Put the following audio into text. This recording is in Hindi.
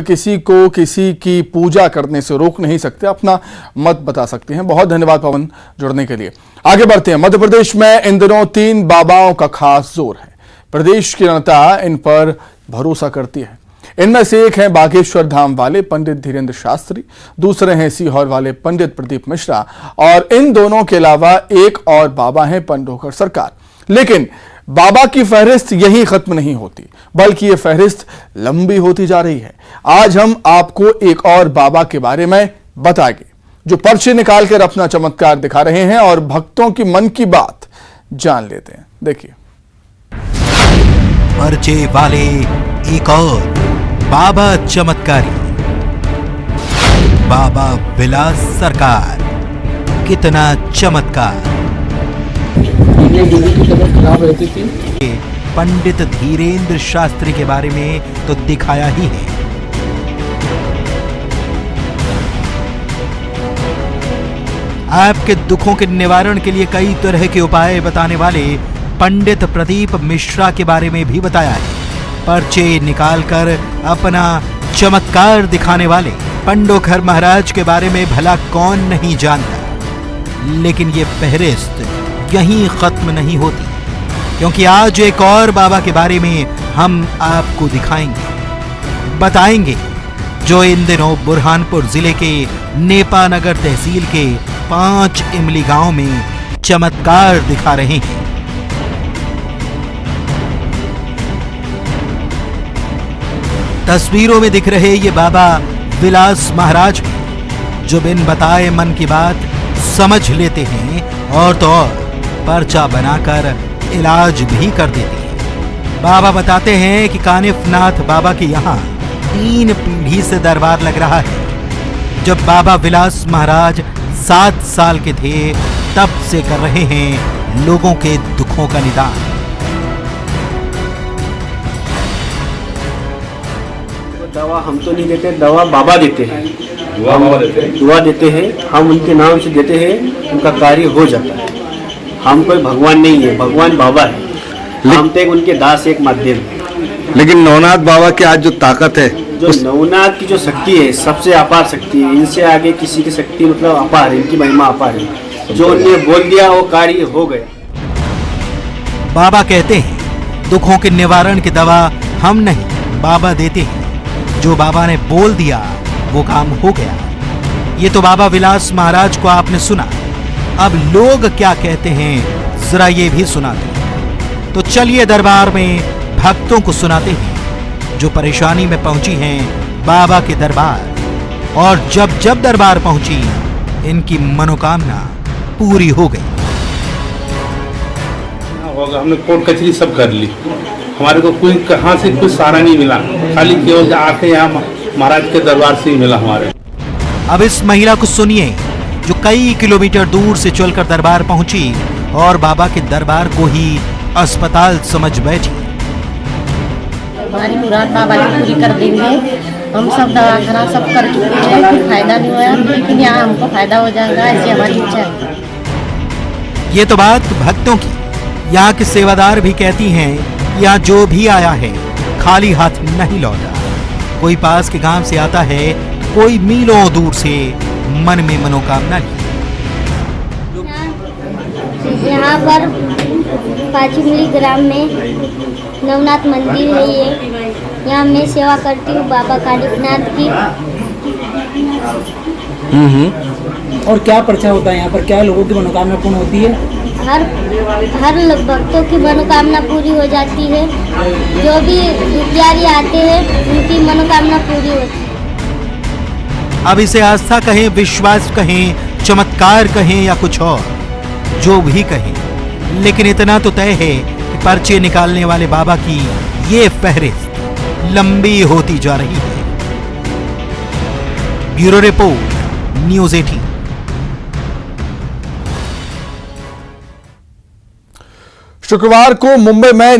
किसी को किसी की पूजा करने से रोक नहीं सकते, अपना मत बता सकते हैं। बहुत धन्यवाद पवन जुड़ने के लिए। आगे बढ़ते हैं। मध्य प्रदेश में इन दिनों 3 बाबाओं का खास जोर है। प्रदेश की जनता इन पर भरोसा करती है। इनमें से एक हैं बागेश्वर धाम वाले पंडित धीरेन्द्र शास्त्री, दूसरे हैं सीहोर वाले पंडित प्रदीप मिश्रा और इन दोनों के अलावा एक और बाबा हैं पंडोकर सरकार। लेकिन बाबा की फहरिस्त यहीं खत्म नहीं होती, बल्कि ये फहरिस्त लंबी होती जा रही है। आज हम आपको एक और बाबा के बारे में बताएंगे जो पर्चे निकालकर अपना चमत्कार दिखा रहे हैं और भक्तों की मन की बात जान लेते हैं। देखिए, पर्चे वाले एक और बाबा चमत्कारी, बाबा विलास सरकार। कितना चमत्कार। की तबीयत खराब रहती थी। पंडित धीरेन्द्र शास्त्री के बारे में तो दिखाया ही है। आपके दुखों के निवारण के लिए कई तरह के उपाय बताने वाले पंडित प्रदीप मिश्रा के बारे में भी बताया है। पर्चे निकालकर अपना चमत्कार दिखाने वाले पंडोकर महाराज के बारे में भला कौन नहीं जानता। लेकिन ये फहरिस्त यहीं खत्म नहीं होती, क्योंकि आज एक और बाबा के बारे में हम आपको दिखाएंगे, बताएंगे, जो इन दिनों बुरहानपुर जिले के नेपानगर तहसील के 5 इमली गांव में चमत्कार दिखा रहे हैं। तस्वीरों में दिख रहे ये बाबा विलास महाराज, जो बिन बताए मन की बात समझ लेते हैं और तो और पर्चा बनाकर इलाज भी कर देते हैं। बाबा बताते हैं कि कानिफनाथ बाबा के यहाँ 3 पीढ़ी से दरबार लग रहा है। जब बाबा विलास महाराज 7 साल के थे तब से कर रहे हैं लोगों के दुखों का निदान। दवा हम तो नहीं देते, दवा बाबा देते हैं। दुआ देते हैं, हम उनके नाम से देते हैं, उनका कार्य हो जाता है। हम कोई भगवान नहीं है, भगवान बाबा है। हम तो उनके दास, एक माध्यम। लेकिन नवनाथ बाबा की आज जो ताकत है, जो नवनाथ की जो शक्ति है सबसे अपार शक्ति है। इनसे आगे किसी की शक्ति मतलब अपार है, इनकी महिमा अपार है। जो उन्होंने बोल दिया वो कार्य हो गया। बाबा कहते हैं दुखों के निवारण की दवा हम नहीं, बाबा देते हैं। जो बाबा ने बोल दिया वो काम हो गया। ये तो बाबा विलास महाराज को आपने सुना। अब लोग क्या कहते हैं जरा ये भी सुनाते हैं। तो चलिए दरबार में भक्तों को सुनाते हैं जो परेशानी में पहुंची हैं बाबा के दरबार, और जब जब दरबार पहुंची इनकी मनोकामना पूरी हो गई। हमने कोर्ट कचहरी सब कर ली, हमारे को कोई कहां से कुछ सहारा नहीं मिला, खाली केवल आके यहाँ महाराज के दरबार से ही मिला हमारे। अब इस महिला को सुनिए जो कई किलोमीटर दूर से चलकर दरबार पहुंची और बाबा के दरबार को ही अस्पताल समझ बैठी। हमारी मुराद बाबा की पूरी कर देंगे। हम सब दवाखाना सब कर चुके हैं, कोई फायदा नहीं हुआ, लेकिन यहाँ हमको फायदा हो जाएगा ऐसी हमारी इच्छा है। ये तो बात भक्तों की। यहाँ के सेवादार भी कहती हैं यहाँ जो भी आया है खाली हाथ नहीं लौटा। कोई पास के गांव से आता है, कोई मीलों दूर से मन में मनोकामना ली। यहाँ पर 5 इमली ग्राम में नवनाथ मंदिर है। ये यहाँ मैं सेवा करती हूँ बाबा कानिफनाथ की। और क्या पर्चा होता है यहाँ पर? क्या लोगों की मनोकामना पूर्ण होती है? हर भक्तों की मनोकामना पूरी हो जाती है। जो भी दुखियारी आते हैं उनकी मनोकामना पूरी होती है। अब इसे आस्था कहें, विश्वास कहें, चमत्कार कहें या कुछ और, जो भी कहें, लेकिन इतना तो तय है कि पर्चे निकालने वाले बाबा की ये फहरिस्त लंबी होती जा रही है। Bureau report, news 18। शुक्रवार को मुंबई में